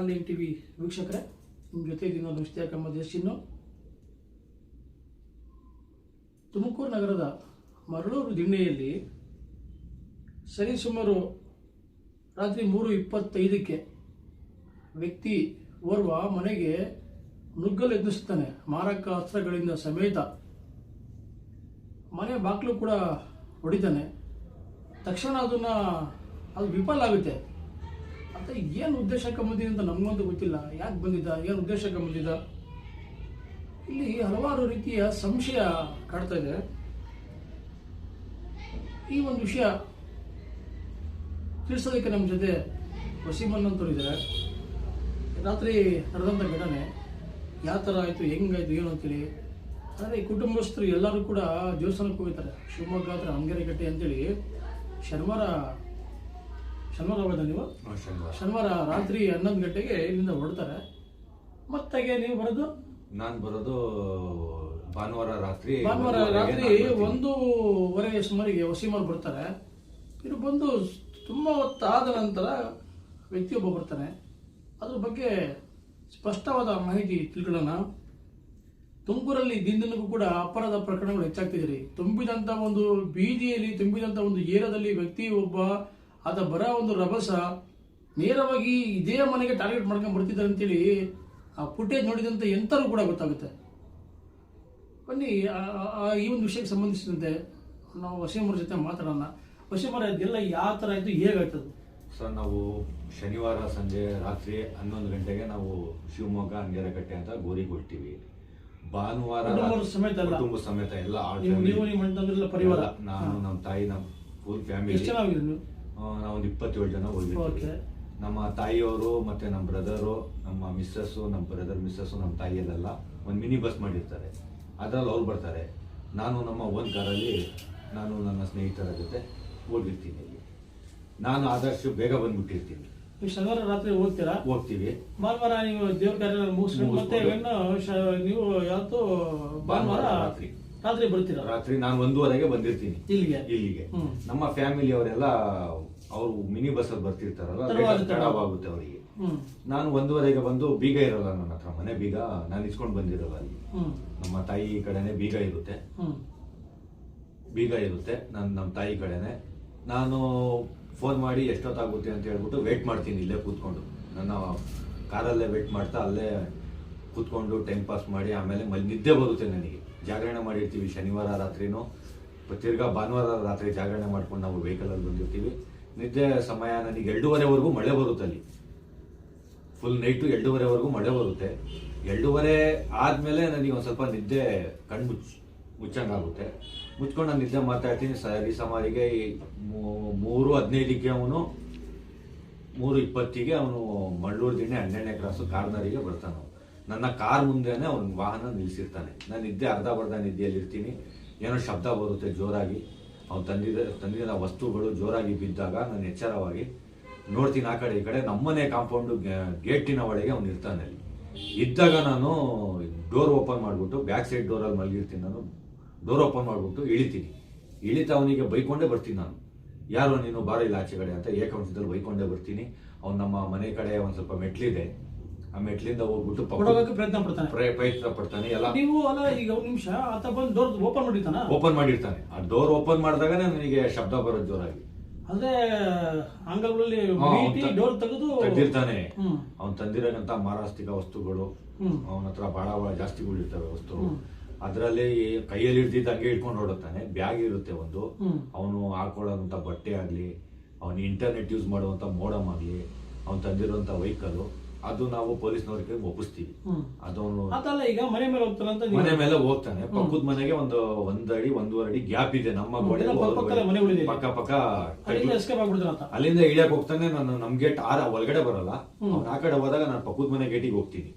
Online TV ವೀಕ್ಷಕರೇ, ನಿಮ್ಮ ಜೊತೆ ಇದ್ದೀನಿ ನಾನು ಇಷ್ಟಿಯಾಕ್ ಅಹಮದ್ ಯಶಿನ್ನು. ತುಮಕೂರು ನಗರದ ಮರಳೂರು ದಿಣ್ಣೆಯಲ್ಲಿ ಸರಿಸುಮಾರು ರಾತ್ರಿ 3:25ಕ್ಕೆ ವ್ಯಕ್ತಿ ಓರ್ವ ಮನೆಗೆ ನುಗ್ಗಲು ಯತ್ನಿಸುತ್ತಾನೆ. ಮಾರಕ ಅಸ್ತ್ರಗಳಿಂದ ಸಮೇತ ಮನೆ ಬಾಗಿಲು ಕೂಡ ಹೊಡಿತಾನೆ. ತಕ್ಷಣ ಅದು ವಿಫಲ ಆಗುತ್ತೆ. ಅಂತ ಏನು ಉದ್ದೇಶಕ್ಕೆ ಬಂದಿದೆ ಅಂತ ನಮಗಂತೂ ಗೊತ್ತಿಲ್ಲ. ಯಾಕೆ ಬಂದಿದ್ದ, ಏನು ಉದ್ದೇಶಕ್ಕೆ ಬಂದಿದ್ದ, ಇಲ್ಲಿ ಹಲವಾರು ರೀತಿಯ ಸಂಶಯ ಕಾಡ್ತಾ ಇದೆ. ಈ ಒಂದು ವಿಷಯ ತಿಳಿಸೋದಕ್ಕೆ ನಮ್ಮ ಜೊತೆ ವಸೀಮನ್ ಅಂತವರಿದ್ದಾರೆ. ರಾತ್ರಿ ನಡೆದಂಥ ಘಟನೆ ಯಾವ ಥರ ಆಯಿತು, ಹೆಂಗಾಯಿತು, ಏನು ಅಂತೇಳಿ. ಆದರೆ ಈ ಕುಟುಂಬಸ್ಥರು ಎಲ್ಲರೂ ಕೂಡ ದೇವಸ್ಥಾನಕ್ಕೆ ಹೋಗ್ತಾರೆ. ಶಿವಮೊಗ್ಗ ಹತ್ರ ಅಂಗೇರಕಟ್ಟೆ ಅಂತೇಳಿ ಶನಿವಾರ ಹೋಗೋದ ನೀವು? ಶನಿವಾರ ರಾತ್ರಿ 11 ಗಂಟೆಗೆ ಇಲ್ಲಿಂದ ಹೊರಡ್ತಾರೆ. ಮತ್ತಾಗೆ ನೀವು ಬರೋದು? ನಾನು ಬರೋದು ಭಾನುವಾರ ರಾತ್ರಿ 1:15 ಸುಮಾರಿಗೆ ವಸೀಮರು ಬರ್ತಾರೆ. ಇವರು ಬಂದು ತುಂಬ ಹೊತ್ತಾದ ನಂತರ ವ್ಯಕ್ತಿಯೊಬ್ಬ ಬರ್ತಾನೆ. ಅದ್ರ ಬಗ್ಗೆ ಸ್ಪಷ್ಟವಾದ ಮಾಹಿತಿ ತಿಳ್ಕೊಳ್ಳೋಣ. ತುಮಕೂರಲ್ಲಿ ದಿನದಿನಕ್ಕೂ ಕೂಡ ಅಪರಾಧ ಪ್ರಕರಣಗಳು ಹೆಚ್ಚಾಗ್ತಿದೆ. ತುಂಬಿದಂಥ ಒಂದು ಬೀದಿಯಲ್ಲಿ, ತುಂಬಿದಂಥ ಒಂದು ಏರಿಯಾದಲ್ಲಿ ವ್ಯಕ್ತಿ ಒಬ್ಬ ಆತ ಬರ ಒಂದು ರಭಸ ನೇರವಾಗಿ ಇದೇ ಮನೆಗೆ ಟಾರ್ಗೆಟ್ ಮಾಡ್ಕೊಂಡು ಬರ್ತಿದ್ದಾರೆ ಅಂತೇಳಿ ಆ ಫುಟೇಜ್ ನೋಡಿದಂಥ ಎಂಥರೂ ಕೂಡ ಗೊತ್ತಾಗುತ್ತೆ. ಬನ್ನಿ, ಈ ಒಂದು ವಿಷಯಕ್ಕೆ ಸಂಬಂಧಿಸಿದಂತೆ ನಾವು ವಸೀಮರ ಜೊತೆ ಮಾತಾಡೋಣ. ವಸೀಮರ, ಅದೆಲ್ಲ ಯಾವ ಥರ ಆಯಿತು, ಹೇಗಾಯ್ತದು? ಸರ್, ನಾವು ಶನಿವಾರ ಸಂಜೆ ರಾತ್ರಿ 11 ಗಂಟೆಗೆ ನಾವು ಶಿವಮೊಗ್ಗ ಅಂಗೇರಕಟ್ಟೆ ಅಂತ ಗೋರಿಗೆ ಹೊರಟಿವಿ. ಭಾನುವಾರ ಕುಟುಂಬ ಸಮೇತ ಎಲ್ಲ ಪರಿವಾರ, ನಾನು, ನಮ್ಮ ತಾಯಿ, ನಮ್ಮ ಫುಲ್ ಫ್ಯಾಮಿಲಿ, ನಾವೊಂದು 27 ಜನ ಹೋಗಿರ್ತೀವಿ. ನಮ್ಮ ತಾಯಿಯವರು ಮತ್ತೆ ನಮ್ಮ ಬ್ರದರು, ನಮ್ಮ ಮಿಸ್ಸಸ್ಸು, ನಮ್ಮ ಬ್ರದರ್ ಮಿಸ್ಸಸ್ಸು, ನಮ್ಮ ತಾಯಿಯಲ್ಲೆಲ್ಲ ಒಂದು ಮಿನಿ ಬಸ್ ಮಾಡಿರ್ತಾರೆ. ಅದರಲ್ಲಿ ಅವ್ರು ಬರ್ತಾರೆ. ನಾನು ನಮ್ಮ ಓನ್ ಕಾರಲ್ಲಿ ನಾನು ನನ್ನ ಸ್ನೇಹಿತರ ಜೊತೆ ಹೋಗಿರ್ತೀನಿ. ನಾನು ಆದಷ್ಟು ಬೇಗ ಬಂದ್ಬಿಟ್ಟಿರ್ತೀನಿ. ಶನಿವಾರ ರಾತ್ರಿ ಹೋಗ್ತೀವಿ. ಭಾನುವಾರ ನೀವು ದೇವ್ರ ಕಾರ್ಯ ಮುಗಿಸ್ಕೊಂಡು ಮತ್ತೆ ನೀವು ಯಾವತ್ತು ಭಾನುವಾರ ರಾತ್ರಿ ಬರ್ತೀರಾ? ರಾತ್ರಿ ನಾನು 1:15ಗೆ ಬಂದಿರ್ತೀನಿ ಇಲ್ಲಿಗೆ. ನಮ್ಮ ಫ್ಯಾಮಿಲಿ ಅವರೆಲ್ಲ ಅವರು ಮಿನಿ ಬಸ್ ಅಲ್ಲಿ ಬರ್ತಿರ್ತಾರಲ್ಲ, ತಡವಾಗುತ್ತೆ ಅವರಿಗೆ. ನಾನು 1:15ಗೆ ಬಂದು, ಬೀಗ ಇರಲ್ಲ ನನ್ನ ಹತ್ರ, ಮನೆ ಬೀಗ ನಾನು ಇಸ್ಕೊಂಡು ಬಂದಿರಲ್ಲ. ಅಲ್ಲಿ ನಮ್ಮ ತಾಯಿ ಕಡೆನೆ ಬೀಗ ಇರುತ್ತೆ. ನಮ್ಮ ತಾಯಿ ಕಡೆನೆ. ನಾನು ಫೋನ್ ಮಾಡಿ ಎಷ್ಟೊತ್ತಾಗುತ್ತೆ ಅಂತ ಹೇಳ್ಬಿಟ್ಟು ವೇಟ್ ಮಾಡ್ತೀನಿ ಇಲ್ಲೇ ಕೂತ್ಕೊಂಡು. ನನ್ನ ಕಾರಲ್ಲೇ ವೇಟ್ ಮಾಡ್ತಾ ಅಲ್ಲೇ ಕೂತ್ಕೊಂಡು ಟೈಮ್ ಪಾಸ್ ಮಾಡಿ ಆಮೇಲೆ ನಿದ್ದೆ ಬರುತ್ತೆ ನನಗೆ. ಜಾಗರಣೆ ಮಾಡಿರ್ತೀವಿ ಶನಿವಾರ ರಾತ್ರಿನೂ, ತಿರ್ಗಾ ಭಾನುವಾರ ರಾತ್ರಿ ಜಾಗರಣೆ ಮಾಡ್ಕೊಂಡು ನಾವು ವೆಹಿಕಲಲ್ಲಿ ಬಂದಿರ್ತೀವಿ. ನಿದ್ದೆ ಸಮಯ ನನಗೆ 2:30ವರೆಗೂ ಮಳೆ ಬರುತ್ತೆ. ಅಲ್ಲಿ ಫುಲ್ ನೈಟು 2:30ವರೆಗೂ ಮಳೆ ಬರುತ್ತೆ. 2:30 ಆದಮೇಲೆ ನನಗೆ ಒಂದು ಸ್ವಲ್ಪ ನಿದ್ದೆ ಕಣ್ಣು ಮುಚ್ಚಂಗಾಗುತ್ತೆ. ಮುಚ್ಕೊಂಡು ನಾನು ನಿದ್ದೆ ಮಾಡ್ತಾ ಇರ್ತೀನಿ. ಸರಿ ಸುಮಾರಿಗೆ 3:15ಕ್ಕೆ ಅವನು 3:20ಗೆ ಅವನು ಮಳ್ಳೂರು ದಿಣ್ಣೆ 12ನೇ ಕ್ರಾಸು ಕಾರ್ನರಿಗೆ ಬರ್ತಾನೆ. ನನ್ನ ಕಾರ್ ಮುಂದೆನೆ ಅವನ ವಾಹನ ನಿಲ್ಲಿಸಿರ್ತಾನೆ. ನಾನು ನಿದ್ದೆ ಅರ್ಧ ನಿದ್ದೆಯಲ್ಲಿ ಇರ್ತೀನಿ. ಏನೋ ಶಬ್ದ ಬರುತ್ತೆ ಜೋರಾಗಿ. ಅವ್ನು ತಂದಿದ ವಸ್ತುಗಳು ಜೋರಾಗಿ ಬಿದ್ದಾಗ ನಾನು ಎಚ್ಚರವಾಗಿ ನೋಡ್ತೀನಿ ಆ ಕಡೆ ಈ ಕಡೆ. ನಮ್ಮನೆ ಕಾಂಪೌಂಡು ಗೇಟಿನ ಒಳಗೆ ಅವನು ಇರ್ತಾನೆ. ಅಲ್ಲಿ ಇದ್ದಾಗ ನಾನು ಡೋರ್ ಓಪನ್ ಮಾಡಿಬಿಟ್ಟು, ಬ್ಯಾಕ್ ಸೈಡ್ ಡೋರಲ್ಲಿ ಮಲಗಿರ್ತೀನಿ ನಾನು. ಡೋರ್ ಓಪನ್ ಮಾಡಿಬಿಟ್ಟು ಇಳಿತಾ ಅವನಿಗೆ ಬೈಕೊಂಡೇ ಬರ್ತೀನಿ ನಾನು. ಯಾರು ನೀನು, ಬಾರ ಇಲ್ಲ ಆಚೆ ಕಡೆ ಅಂತ ಏಕಾಂಶದಲ್ಲಿ ಬೈಕೊಂಡೇ ಬರ್ತೀನಿ. ಅವ್ನು ನಮ್ಮ ಮನೆ ಕಡೆ ಒಂದು ಸ್ವಲ್ಪ ಮೆಟ್ಲಿದೆ, ಆ ಮೆಟ್ಲಿಂದ ಹೋಗ್ಬಿಟ್ಟು ಪ್ರಯತ್ನ ಪಡ್ತಾನೆ ಎಲ್ಲ. ನೀವು ಅಲ್ಲ, ಈಗ ಒಂದು ನಿಮಿಷ, ಆತ ಬಂದು ಡೋರ್ ಓಪನ್ ಮಾಡಿರ್ತಾನೆ. ಆ ಡೋರ್ ಓಪನ್ ಮಾಡಿದಾಗನೇ ನನಗೆ ಶಬ್ದ ಬರೋದು ಜೋರಾಗಿ. ಅಂದ್ರೆ ಅಂಗಗಳಲ್ಲಿ ಡೋರ್ ತೆಗೆದಿರ್ತಾನೆ. ಅವ್ನು ತಂದಿರೋಂತ ಮಾರಾಸ್ತಿಕ ವಸ್ತುಗಳು, ಅವನ ಹತ್ರ ಬಹಳ ಜಾಸ್ತಿಗಳಿರ್ತವೆ ವಸ್ತುಗಳು. ಅದರಲ್ಲಿ ಕೈಯಲ್ಲಿ ಹಿಡ್ದಿದ್ದು ಹಂಗೆ ಇಟ್ಕೊಂಡು ಹೊಡುತ್ತಾನೆ. ಬ್ಯಾಗ್ ಇರುತ್ತೆ ಒಂದು, ಅವನು ಹಾಕೊಳ್ಳೋಂಥ ಬಟ್ಟೆ ಆಗಲಿ, ಅವನು ಇಂಟರ್ನೆಟ್ ಯೂಸ್ ಮಾಡುವಂಥ ಮೋಡಮ್ ಆಗಲಿ, ಅವ್ನು ತಂದಿರುವಂಥ ವೆಹಿಕಲ್, ಅದು ನಾವು ಪೊಲೀಸ್ನವ್ರಿಗೆ ಒಪ್ಪಿಸ್ತೀವಿ. ಅದವನು ಈಗ ಮನೆ ಮೇಲೆ ಹೋಗ್ತಾನೆ. ಪಕ್ಕದ ಮನೆಗೆ 1 ಅಡಿ 1.5 ಅಡಿ ಗ್ಯಾಪ್ ಇದೆ. ನಮ್ಮ ಪಕ್ಕ ಅಲ್ಲಿಂದ ಇಳಿಯಕ್ ಹೋಗ್ತಾನೆ. ನಾನು ನಮ್ ಗೇಟ್ ಒಳಗಡೆ ಬರಲ್ಲ. ಅವ್ನು ಆ ಕಡೆ ಹೋದಾಗ ನಾನು ಪಕ್ಕದ ಮನೆ ಗೇಟಿಗೆ ಹೋಗ್ತೀನಿ.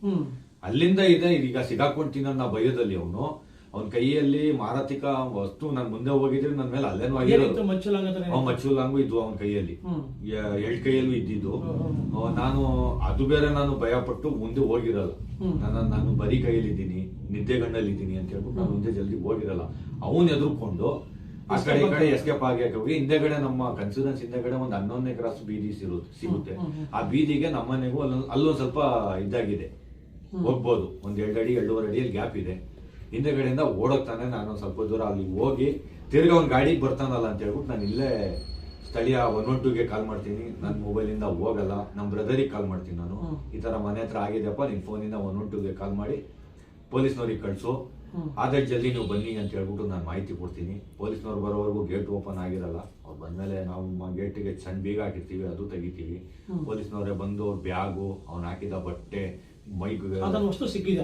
ಅಲ್ಲಿಂದ ಇದೆ ಈಗ ಸಿಗಾಕೊಂತೀನಿ ಅನ್ನೋ ಭಯದಲ್ಲಿ ಅವನ ಕೈಯಲ್ಲಿ ಮಾರಾತಿಕ ವಸ್ತು. ನಾನು ಮುಂದೆ ಹೋಗಿದ್ರೆ ನನ್ನ ಮೇಲೆ ಅಲ್ಲೇನೂ ಆಗಿರೋದು. ಮಚ್ಚುಲಾಂಗು ಇದ್ವು ಅವನ ಕೈಯಲ್ಲಿ, 2 ಕೈಯಲ್ಲೂ ಇದ್ದಿದ್ದು. ನಾನು ಅದು ಬೇರೆ, ನಾನು ಭಯ ಪಟ್ಟು ಮುಂದೆ ಹೋಗಿರಲ್ಲ. ನಾನು ಬರೀ ಕೈಯಲ್ಲಿ ಇದ್ದೀನಿ, ನಿದ್ದೆಗಣ್ಣಲ್ಲಿ ಇದ್ದೀನಿ ಅಂತ ಹೇಳ್ಬಿಟ್ಟು ನಾನು ಮುಂದೆ ಜಲ್ದಿ ಹೋಗಿರಲ್ಲ. ಅವನ್ ಎದುರ್ಕೊಂಡು ಆ ಕಡೆ ಈ ಕಡೆ ಎಸ್ಕೇಪ್ ಆಗಿ ಹೋಗಿ ಹಿಂದೆಗಡೆ ನಮ್ಮ ಕನ್ಸಿಡೆನ್ಸ್ ಹಿಂದೆಗಡೆ ಒಂದು 11ನೇ ಕ್ರಾಸ್ ಬೀದಿ ಸಿಗುತ್ತೆ. ಆ ಬೀದಿಗೆ ನಮ್ಮನೆಗೂ ಅಲ್ಲೊಂದ್ ಸ್ವಲ್ಪ ಇದಾಗಿದೆ, ಹೋಗ್ಬೋದು. ಒಂದ್ 2 ಅಡಿ 2.5 ಅಡಿಯಲ್ಲಿ ಗ್ಯಾಪ್ ಇದೆ. ಹಿಂದೆಗಡೆಯಿಂದ ಓಡೋಗ್ತಾನೆ. ನಾನು ಸ್ವಲ್ಪ ದೂರ ಅಲ್ಲಿ ಹೋಗಿ ತಿರ್ಗಾ ಒಂದ್ ಗಾಡಿಗೆ ಬರ್ತಾನಲ್ಲ ಅಂತ ಹೇಳ್ಬಿಟ್ಟು ನಾನು ಇಲ್ಲೇ ಸ್ಥಳೀಯ 112ಗೆ ಕಾಲ್ ಮಾಡ್ತೀನಿ. ನನ್ನ ಮೊಬೈಲಿಂದ ಹೋಗಲ್ಲ, ನಮ್ಮ ಬ್ರದರಿಗೆ ಕಾಲ್ ಮಾಡ್ತೀನಿ. ನಾನು ಈ ತರ ಮನೆ ಹತ್ರ ಆಗಿದೆಯಪ್ಪ, ನಿನ್ ಫೋನಿಂದ 112ಗೆ ಕಾಲ್ ಮಾಡಿ ಪೊಲೀಸ್ನವ್ರಿಗೆ ಕಳ್ಸು, ಆದಷ್ಟು ಜಲ್ದಿ ನೀವು ಬನ್ನಿ ಅಂತ ಹೇಳ್ಬಿಟ್ಟು ನಾನು ಮಾಹಿತಿ ಕೊಡ್ತೀನಿ. ಪೊಲೀಸ್ನವ್ರು ಬರೋವರೆಗೂ ಗೇಟ್ ಓಪನ್ ಆಗಿರಲ್ಲ. ಅವ್ರು ಬಂದ್ಮೇಲೆ ನಾವು ಗೇಟಿಗೆ ಸಣ್ಣ ಬೀಗ ಹಾಕಿರ್ತೀವಿ, ಅದು ತೆಗಿತೀವಿ. ಪೊಲೀಸ್ನವರೇ ಬಂದು ಅವ್ರ ಬ್ಯಾಗು, ಅವ್ನು ಹಾಕಿದ ಬಟ್ಟೆ, ಮೈಕ್ ವಸ್ತು ಸಿಕ್ಕಿದೆ.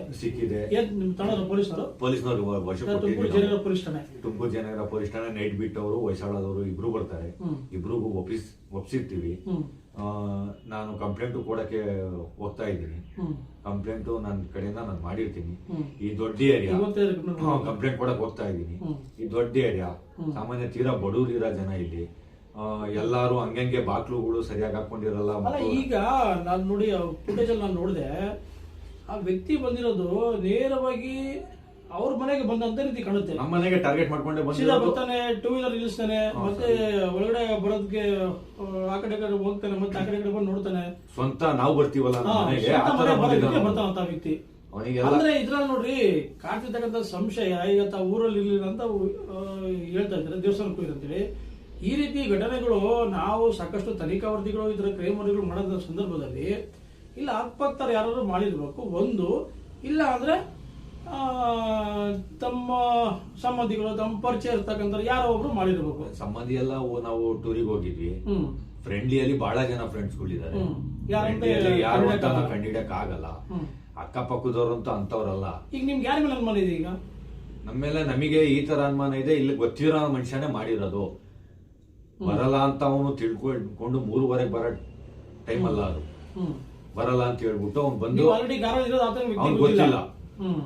ಪೊಲೀಸ್ನವರು ತುಮಕೂರು ಜಯನಗರ ಪೊಲೀಸ್ ಠಾಣೆ ನೈಟ್ ಬಿಟ್ ಅವರು ಹೊಯ್ಸಳದವರು ಇಬ್ರು ಬರ್ತಾರೆ. ಇಬ್ರಿಗೂ ಒಪ್ಸಿರ್ತೀವಿ. ನಾನು ಕಂಪ್ಲೇಂಟ್ ಕೊಡಕ್ಕೆ ಹೋಗ್ತಾ ಇದ್ದೀನಿ. ಕಂಪ್ಲೇಂಟ್ ನನ್ನ ಕಡೆಯಿಂದ ನಾನು ಮಾಡಿರ್ತೀನಿ. ಈ ದೊಡ್ಡ ಏರಿಯಾ ಕಂಪ್ಲೇಂಟ್ ಕೊಡಕ್ ಹೋಗ್ತಾ ಇದ್ದೀನಿ. ಈ ದೊಡ್ಡ ಏರಿಯಾ ಸಾಮಾನ್ಯ ತೀರಾ ಬಡವರಿರೋ ಜನ ಇಲ್ಲಿ. ಎಲ್ಲಾರು ಹಂಗಂಗೆ ಬಾಕ್ಲುಗಳು ಸರಿಯಾಗಿ ಹಾಕೊಂಡಿರಲ್ಲ. ಈಗ ನಾನು ನೋಡಿ ಫುಟೇಜ್ ಅಲ್ಲಿ ನಾನು ನೋಡಿದೆ, ಆ ವ್ಯಕ್ತಿ ಬಂದಿರೋದು ನೇರವಾಗಿ ಅವ್ರ ಮನೆಗೆ ಬಂದಂತ ರೀತಿ ಕಾಣುತ್ತೆ. ನಮ್ಮ ಮನೆಗೆ ಟಾರ್ಗೆಟ್ ಮಾಡ್ಕೊಂಡೆ ಬರ್ತಾನೆ, 2 ವೀಲರ್ ನಿಲ್ಲಿಸ್ತಾನೆ, ಮತ್ತೆ ಒಳಗಡೆ ಬರೋದಕ್ಕೆ ಆ ಕಡೆ ಹೋಗ್ತಾನೆ, ಮತ್ತೆ ಆ ಕಡೆ ಬಂದು ನೋಡ್ತಾನೆ. ಸ್ವಂತ ನಾವು ಬರ್ತೀವಲ್ಲ ಬರ್ತಾನಂತ ವ್ಯಕ್ತಿ. ಅಂದ್ರೆ ಇದ್ರಲ್ಲಿ ನೋಡ್ರಿ ಕಾಡ್ತಿರ್ತಕ್ಕಂಥ ಸಂಶಯ, ಈಗ ಊರಲ್ಲಿ ಇರ್ಲಿಲ್ಲ ಅಂತ ಹೇಳ್ತಾ ಇದ್ದಾರೆ, ದೇವಸ್ಥಾನಕ್ಕೂ ಇರಂತೇಳಿ. ಈ ರೀತಿ ಘಟನೆಗಳು ನಾವು ಸಾಕಷ್ಟು ತನಿಖಾ ವರದಿಗಳು ಇತರ ಕ್ರೈಮ್ ವರದಿಗಳು ಮಾಡೋದ ಸಂದರ್ಭದಲ್ಲಿ ಇಲ್ಲ ಅಕ್ಕಪಕ್ಕದ ಯಾರು ಮಾಡಿರ್ಬೇಕು. ಒಂದು ಇಲ್ಲ ಅಂದ್ರೆ ತಮ್ಮ ಸಂಬಂಧಿಗಳು, ತಮ್ಮ ಪರಿಚಯ ಇರ್ತಕ್ಕಂಥ ಯಾರೋ ಒಬ್ರು ಮಾಡಿರ್ಬೇಕು. ಸಂಬಂಧಿ ಎಲ್ಲ ನಾವು ಟೂರಿಗೆ ಹೋಗಿದ್ವಿ. ಫ್ರೆಂಡ್ಲಿಯಲ್ಲಿ ಬಹಳ ಜನ ಫ್ರೆಂಡ್ಸ್ಗಳಿದ್ದಾರೆ. ಯಾರು ಅಂತ ಕಂಡಿಡಕ್ ಆಗಲ್ಲ. ಅಕ್ಕಪಕ್ಕದವ್ರು ಅಂತ ಅಂತವ್ರಲ್ಲ. ಈಗ ನಿಮ್ಗೆ ಯಾರ ಮೇಲೆ ಅನುಮಾನ ಇದೆ? ಈಗ ನಮ್ಮ ಮೇಲೆ ನಮಗೆ ಈ ತರ ಅನುಮಾನ ಇದೆ. ಇಲ್ಲಿ ಗೊತ್ತಿರೋ ಮನುಷ್ಯನೇ ಮಾಡಿರೋದು. ಬರಲ್ಲ ಅಂತ ಅವನು ತಿಳ್ಕೊಂಡು 3:15 ಬರೋ ಟೈಮ್ ಅಲ್ಲ ಅದು. ಬರಲ್ಲ ಅಂತ ಹೇಳ್ಬಿಟ್ಟು ಅವ್ನು ಬಂದು ಅವ್ನು ಗೊತ್ತಿಲ್ಲ,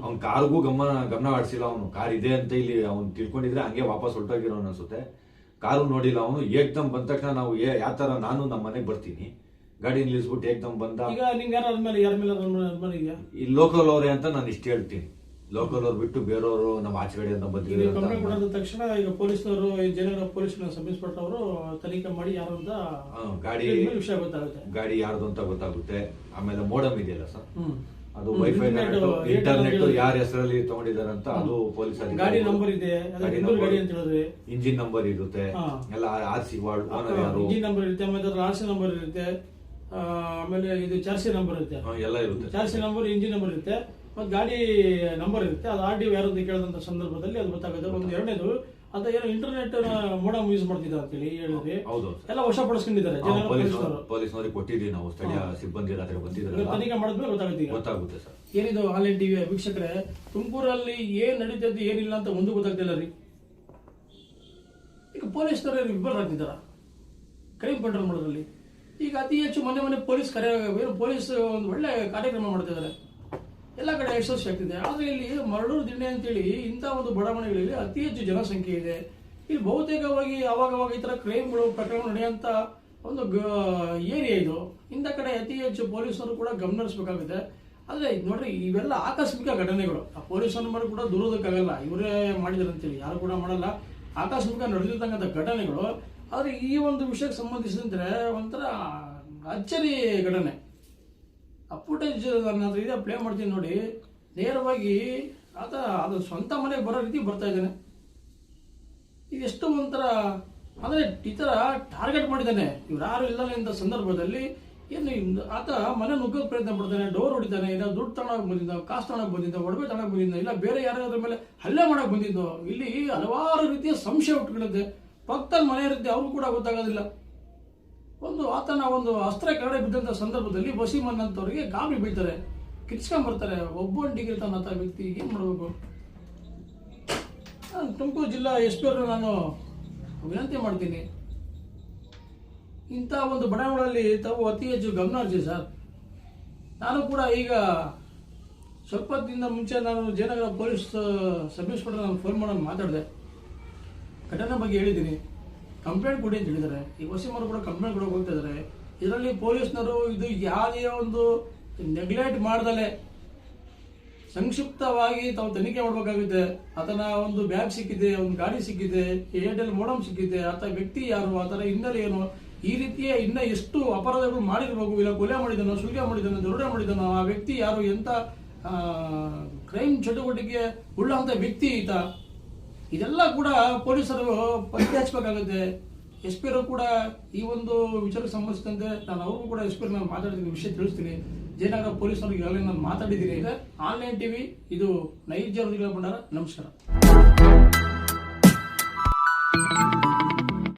ಅವ್ನ್ ಕಾರ್ಗೂ ಗಮನ ಆಡ್ಸಿಲ್ಲ. ಅವನು ಕಾರ್ ಇದೆ ಅಂತ ಇಲ್ಲಿ ಅವ್ನು ತಿಳ್ಕೊಂಡಿದ್ರೆ ಹಂಗೆ ವಾಪಸ್ ಹೊರಟೋಗಿರೋನು ಅನ್ಸುತ್ತೆ. ಕಾರು ನೋಡಿಲ್ಲ ಅವನು. ಏಕ್ದಮ್ ಬಂದ ತಕ್ಷಣ ನಾವು ಯಾವ ತರ ನಾನು ನಮ್ಮ ಮನೆಗೆ ಬರ್ತೀನಿ, ಗಾಡಿ ನಿಲ್ಲಿಸ್ಬಿಟ್ಟು ಏಕ್ದಮ್ ಬಂದ. ಈ ಲೋಕಲ್ ಅವರೇ ಅಂತ ನಾನು ಇಷ್ಟ ಹೇಳ್ತೀನಿ. ಲೋಕಲ್ ಅವ್ರು ಬಿಟ್ಟು ಬೇರೆಯವರು ನಮ್ಮ ಆಚೆಗಡೆ ಅಂತ ಬಂದಿರೋ ತಕ್ಷಣ ಈಗ ಪೊಲೀಸ್ನವರು, ಜಯನಗರ ಪೊಲೀಸ್ ಸಬ್ ಇನ್ಸ್ಪೆಕ್ಟರ್ ಅವರು ತನಿಖೆ ಮಾಡಿ ಯಾರು ಅಂತ ಗಾಡಿ ವಿಷಯ ಗೊತ್ತಾಗುತ್ತೆ. ಗಾಡಿ ಯಾರ್ದು ಅಂತ ಗೊತ್ತಾಗುತ್ತೆ. ಆಮೇಲೆ ಮೋಡಮ್ ಇದೆಯಲ್ಲ ಸರ್, ಅದು ವೈಫೈ ಇಂಟರ್ನೆಟ್ ಯಾರ ಹೆಸರಲ್ಲಿ ತಗೊಂಡಿದ್ದಾರೆ ಅಂತ ಅದು ಪೊಲೀಸ್ ಗಾಡಿ ನಂಬರ್ ಇದೆ, ಇಂಜಿನ್ ನಂಬರ್ ಇರುತ್ತೆ, ಎಲ್ಲ ಆರ್ಸಿ ವಾರ್ಡ್ ಓನರ್ ಯಾರು, ಇಂಜಿನ್ ನಂಬರ್ ಇರುತ್ತೆ, ಆಮೇಲೆ ಆರ್ಸಿ ನಂಬರ್ ಇರುತ್ತೆ, ಆಮೇಲೆ ಇದು ಚಾರ್ಸಿ ನಂಬರ್ ಇರುತ್ತೆ, ಎಲ್ಲ ಇರುತ್ತೆ. ಚಾರ್ಸಿ ನಂಬರ್, ಇಂಜಿನ್ ನಂಬರ್ ಇರುತ್ತೆ, ಮತ್ತೆ ಗಾಡಿ ನಂಬರ್ ಇರುತ್ತೆ. ಅದು RTO ಯಾರು ಅಂತ ಕೇಳಿದಂತ ಸಂದರ್ಭದಲ್ಲಿ ಅದು ಗೊತ್ತಾಗುತ್ತೆ. ಒಂದು ಎರಡನೇದು ಅದ ಏನೋ ಇಂಟರ್ನೆಟ್ ಮೋಡಮ್ ಯೂಸ್ ಮಾಡ್ತಿದ್ದ ಅಂತ ಹೇಳಿ ಹೇಳಿದ್ರಿ. ಎಲ್ಲ ವಶಪಡಿಸ್ಕೊಂಡಿದ್ದಾರೆ ಪೊಲೀಸ್ನವರಿಗೆ ಕೊಟ್ಟಿದ್ದೀವಿ ನಾವು. ಸ್ಥಳೀಯ ಸಿಬ್ಬಂದಿ ಬಂದಿದ್ದಾರೆ, ತನಿಖೆ ಮಾಡಿದ್ಮೇಲೆ ಗೊತ್ತಾಗುತ್ತೆ ಸರ್. ಏನಿದು ಆನ್ಲೈನ್ ಟಿವಿ ವೀಕ್ಷಕರೇ, ತುಮಕೂರಲ್ಲಿ ಏನ್ ನಡೀತದೆ ಏನಿಲ್ಲ ಅಂತ ಒಂದು ಗೊತ್ತಾಗ್ತಿಲ್ಲ ರೀ. ಈಗ ಪೊಲೀಸ್ನವರು ವಿಫಲರಾಗ್ತಿದ್ದಾರ ಕ್ರೈಮ್ ಕಂಟ್ರೋಲ್ ಮಾಡೋದ್ರಲ್ಲಿ. ಈಗ ಅತಿ ಹೆಚ್ಚು ಮನೆ ಪೊಲೀಸ್ ಪೊಲೀಸ್ ಒಂದು ಒಳ್ಳೆ ಕಾರ್ಯಕ್ರಮ ಮಾಡ್ತಿದ್ದಾರೆ, ಎಲ್ಲ ಕಡೆ ಯಶಸ್ವಿ ಆಗ್ತಿದೆ. ಆದ್ರೆ ಇಲ್ಲಿ ಮರಳೂರು ದಿಣ್ಣೆ ಅಂತೇಳಿ ಇಂಥ ಒಂದು ಬಡಾವಣೆಗಳಲ್ಲಿ ಅತಿ ಹೆಚ್ಚು ಜನಸಂಖ್ಯೆ ಇದೆ. ಇಲ್ಲಿ ಬಹುತೇಕವಾಗಿ ಅವಾಗವಾಗ ಈ ತರ ಕ್ರೈಮ್ಗಳು ಪ್ರಕರಣ ನಡೆಯುವಂತ ಒಂದು ಏರಿಯಾ ಇದು. ಇಂಥ ಕಡೆ ಅತಿ ಹೆಚ್ಚು ಪೊಲೀಸರು ಕೂಡ ಗಮನ ಹರಿಸಬೇಕಾಗುತ್ತೆ. ಆದ್ರೆ ನೋಡ್ರಿ, ಇವೆಲ್ಲ ಆಕಸ್ಮಿಕ ಘಟನೆಗಳು. ಆ ಪೊಲೀಸರು ಮಾಡಿ ಕೂಡ ದೂರೋದಕ್ಕಾಗಲ್ಲ, ಇವರೇ ಮಾಡಿದಾರೆ ಅಂತೇಳಿ ಯಾರು ಕೂಡ ಮಾಡಲ್ಲ. ಆಕಸ್ಮಿಕ ನಡೆದಿರ್ತಕ್ಕಂಥ ಘಟನೆಗಳು. ಆದ್ರೆ ಈ ಒಂದು ವಿಷಯಕ್ಕೆ ಸಂಬಂಧಿಸಿದಂತೆ ಒಂಥರ ಅಚ್ಚರಿ ಘಟನೆ. ಆ ಫುಟೇಜ್ ನನ್ನ ಇದೆ, ಪ್ಲೇ ಮಾಡ್ತೀನಿ ನೋಡಿ. ನೇರವಾಗಿ ಅದು ಸ್ವಂತ ಮನೆಗೆ ಬರೋ ರೀತಿ ಬರ್ತಾ ಇದ್ದಾನೆ. ಇದೆಷ್ಟು ಒಂಥರ ಅಂದ್ರೆ ಈ ತರ ಟಾರ್ಗೆಟ್ ಮಾಡಿದ್ದಾನೆ. ಇವ್ರು ಯಾರು ಇಲ್ಲ ಇಂಥ ಸಂದರ್ಭದಲ್ಲಿ ಏನು ಆತ ಮನೆ ನುಗ್ಗೋಕೆ ಪ್ರಯತ್ನ ಪಡ್ತಾನೆ, ಡೋರ್ ಹೊಡಿತಾನೆ, ಇಲ್ಲ ದುಡ್ಡು ತಗೊಳಕ್ ಬಂದಿದ್ದ, ಕಾಸು ತಗೊಳಕ್ ಬಂದಿದ್ದ, ಒಡವೆ ತಗೊಳಕ್ ಬಂದಿದ್ದ, ಇಲ್ಲ ಬೇರೆ ಯಾರಾದ್ರ ಮೇಲೆ ಹಲ್ಲೆ ಮಾಡಕ್ ಬಂದಿದ್ದು. ಇಲ್ಲಿ ಹಲವಾರು ರೀತಿಯ ಸಂಶಯ ಉಟ್ಕೊಳ್ಳುತ್ತೆ. ಪಕ್ಕದಲ್ಲಿ ಮನೆ ಇರುತ್ತೆ, ಅವ್ರಿಗೂ ಕೂಡ ಗೊತ್ತಾಗೋದಿಲ್ಲ. ಆತನ ಒಂದು ಅಸ್ತ್ರ ಕೆಳಗಡೆ ಬಿದ್ದಂತ ಸಂದರ್ಭದಲ್ಲಿ ವಸೀಮನ್ ಅಂತವ್ರಿಗೆ ಗಾಬರಿ ಬೀಳ್ತಾರೆ, ಕಿರ್ಚ್ಕೊಂಡ್ ಬರ್ತಾರೆ. ಒಬ್ಬೊಂಟಿಗಿರ್ತಾನ ಆತ ವ್ಯಕ್ತಿ, ಏನ್ ಮಾಡ್ಬೇಕು? ತುಮಕೂರು ಜಿಲ್ಲಾ SP ಅವ್ರನ್ನ ನಾನು ವಿನಂತಿ ಮಾಡ್ತೀನಿ, ಇಂಥ ಒಂದು ಬಡಾವಣೆಗಳಲ್ಲಿ ತಾವು ಅತಿ ಹೆಚ್ಚು ಗಮನ ಹರಿಸಿ ಸರ್. ನಾನು ಕೂಡ ಈಗ ಸ್ವಲ್ಪ ದಿನದ ಮುಂಚೆ ನಾನು ಜಯನಗರ ಪೊಲೀಸ್ ಸಬ್ ಇನ್ಸ್ಪೆಕ್ಟರ್ ನಾನು ಫೋನ್ ಮಾಡೋದು ಮಾತಾಡಿದೆ, ಘಟನೆ ಬಗ್ಗೆ ಹೇಳಿದ್ದೀನಿ, ಕಂಪ್ಲೇಂಟ್ ಕೊಡಿ ಅಂತ ಹೇಳಿದ್ದಾರೆ. ಈ ವಸೀಮರು ಕೂಡ ಕಂಪ್ಲೇಂಟ್ ಕೊಡೋಕೆ ಹೋಗ್ತಾ ಇದ್ದಾರೆ. ಇದರಲ್ಲಿ ಪೊಲೀಸ್ನವರು ಇದು ಯಾವುದೇ ಒಂದು ನೆಗ್ಲೆಕ್ಟ್ ಮಾಡ್ದಲೆ ಸಂಕ್ಷಿಪ್ತವಾಗಿ ತಾವು ತನಿಖೆ ಮಾಡಬೇಕಾಗುತ್ತೆ. ಆತನ ಒಂದು ಬ್ಯಾಗ್ ಸಿಕ್ಕಿದೆ, ಒಂದು ಗಾಡಿ ಸಿಕ್ಕಿದೆ, ಏರ್ಟೆಲ್ ಮೋಡಮ್ ಸಿಕ್ಕಿದೆ, ಆತ ವ್ಯಕ್ತಿ ಯಾರು, ಆತನ ಹಿನ್ನೆಲೆ ಏನು, ಈ ರೀತಿಯ ಇನ್ನ ಎಷ್ಟು ಅಪರಾಧಗಳು ಮಾಡಿರ್ಬೇಕು, ಇಲ್ಲ ಕೊಲೆ ಮಾಡಿದನೋ, ಸುಲಿಗೆ ಮಾಡಿದನೋ, ದರೋಡೆ ಮಾಡಿದನೋ, ಆ ವ್ಯಕ್ತಿ ಯಾರು, ಎಂತ ಕ್ರೈಮ್ ಚಟುವಟಿಕೆ ಉಳ್ಳಂತ ವ್ಯಕ್ತಿ ಈತ, ಇದೆಲ್ಲ ಕೂಡ ಪೊಲೀಸರು ಪತ್ತೆ ಹಚ್ಚಬೇಕಾಗುತ್ತೆ. ಎಸ್ ಪಿ ಅವರು ಕೂಡ ಈ ಒಂದು ವಿಚಾರಕ್ಕೆ ಸಂಬಂಧಿಸಿದಂತೆ ನಾನು ಅವ್ರಿಗೂ ಕೂಡ ಎಸ್ ಪಿ ನಾನು ಮಾತಾಡ್ತೀನಿ, ವಿಷಯ ತಿಳಿಸ್ತೀನಿ. ಜಯನಗರ ಪೊಲೀಸರಿಗೆ ಈಗಾಗಲೇ ನಾನು ಮಾತಾಡಿದ್ದೀನಿ. ಆನ್ಲೈನ್ ಟಿವಿ, ಇದು ನೈಜ ವರದಿಗಳ ಭಂಡಾರ. ನಮಸ್ಕಾರ.